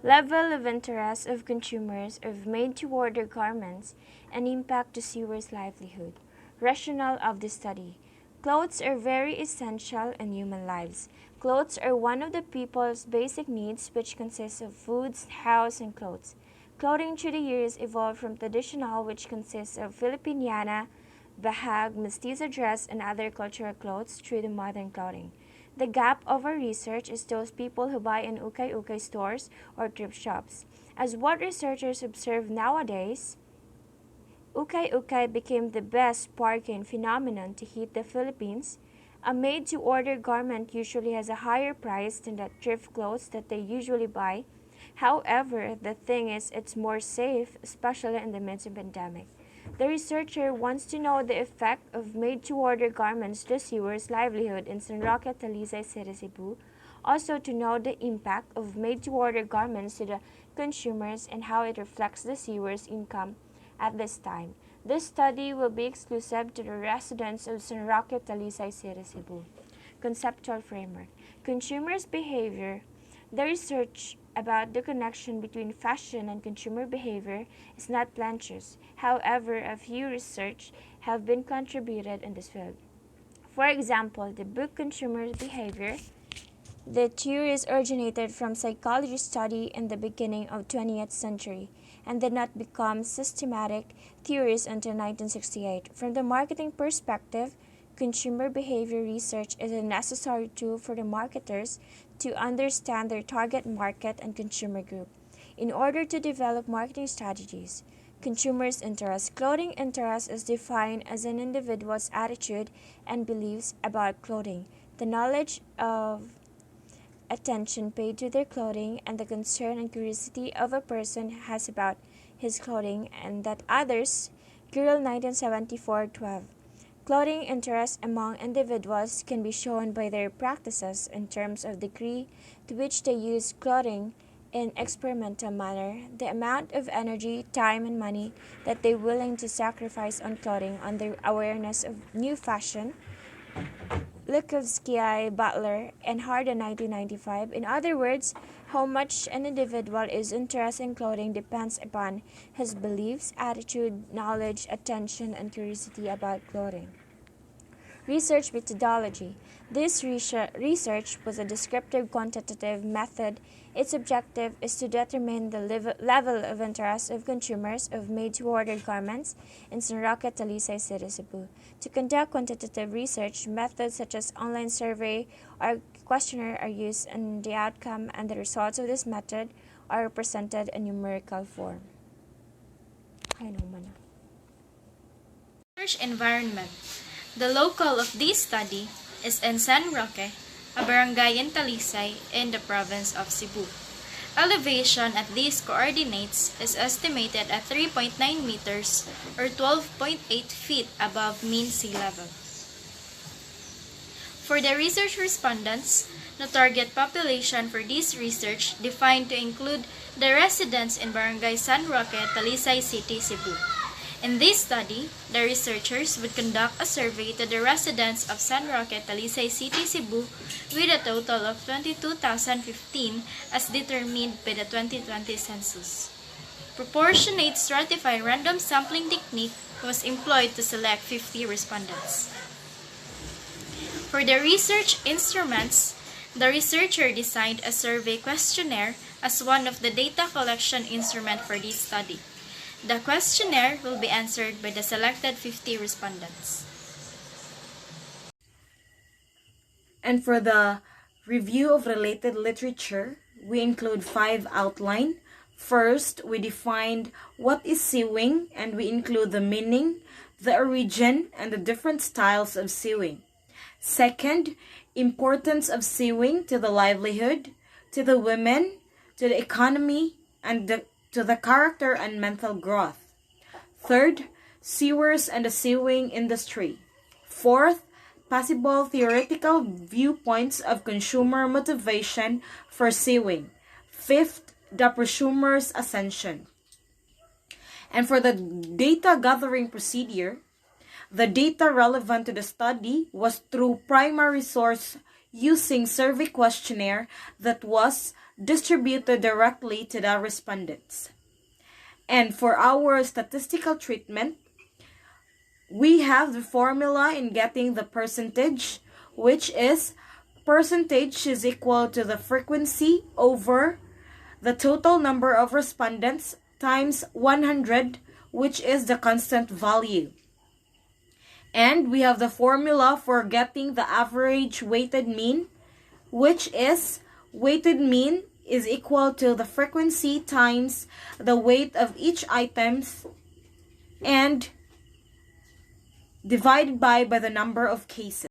level of interest of consumers of made-to-order garments, and impact to sewers' livelihood. Rationale of the study. Clothes are very essential in human lives. Clothes are one of the people's basic needs, which consists of foods, house, and clothes. Clothing through the years evolved from traditional, which consists of Filipiniana, bahag, mestizo dress, and other cultural clothes, through the modern clothing. The gap of our research is those people who buy in ukay-ukay stores or thrift shops. As what researchers observe nowadays, ukay-ukay became the best bargain phenomenon to hit the Philippines. A made-to-order garment usually has a higher price than the thrift clothes that they usually buy. However, the thing is, it's more safe, especially in the midst of pandemic. The researcher wants to know the effect of made-to-order garments to sewers' livelihood in San Roque, Talisay City, Cebu. Also to know the impact of made-to-order garments to the consumers and how it reflects the sewers' income at this time. This study will be exclusive to the residents of San Roque, Talisay City, Cebu. Conceptual framework. Consumers' behavior. The research about the connection between fashion and consumer behavior is not plenteous. However, a few research have been contributed in this field. For example, the book Consumer Behavior. The theories originated from psychology study in the beginning of 20th century and did not become systematic theories until 1968. From the marketing perspective, consumer behavior research is a necessary tool for the marketers to understand their target market and consumer group in order to develop marketing strategies. Consumers' interest. Clothing interest is defined as an individual's attitude and beliefs about clothing, the knowledge of attention paid to their clothing, and the concern and curiosity of a person has about his clothing, and that others. Gurel 1974-12. Clothing interest among individuals can be shown by their practices in terms of degree to which they use clothing in experimental manner, the amount of energy, time, and money that they're willing to sacrifice on clothing, on their awareness of new fashion. Lukovsky, Butler, and Harden 1995. In other words, how much an individual is interested in clothing depends upon his beliefs, attitude, knowledge, attention, and curiosity about clothing. Research methodology. This research was a descriptive quantitative method. Its objective is to determine the level of interest of consumers of made-to-order garments in San Roque, Talisay City, Cebu. To conduct quantitative research, methods such as online survey or questionnaire are used, and the outcome and the results of this method are presented in numerical form. Research environment. The locale of this study is in San Roque, a barangay in Talisay in the province of Cebu. Elevation at these coordinates is estimated at 3.9 meters or 12.8 feet above mean sea level. For the research respondents, the target population for this research defined to include the residents in Barangay San Roque, Talisay City, Cebu. In this study, the researchers would conduct a survey to the residents of San Roque, Talisay City, Cebu with a total of 22,015 as determined by the 2020 census. Proportionate stratified random sampling technique was employed to select 50 respondents. For the research instruments, the researcher designed a survey questionnaire as one of the data collection instruments for this study. The questionnaire will be answered by the selected 50 respondents. And for the review of related literature, we include 5 outline. First, we defined what is sewing, and we include the meaning, the origin, and the different styles of sewing. Second, importance of sewing to the livelihood, to the women, to the economy, and to the character and mental growth. Third, sewers and the sewing industry. Fourth, possible theoretical viewpoints of consumer motivation for sewing. Fifth, the prosumer's ascension. And for the data gathering procedure, the data relevant to the study was through primary source using survey questionnaire that was distributed directly to the respondents. And for our statistical treatment, we have the formula in getting the percentage, which is percentage is equal to the frequency over the total number of respondents times 100, which is the constant value. And we have the formula for getting the average weighted mean, which is weighted mean is equal to the frequency times the weight of each items and divided by the number of cases.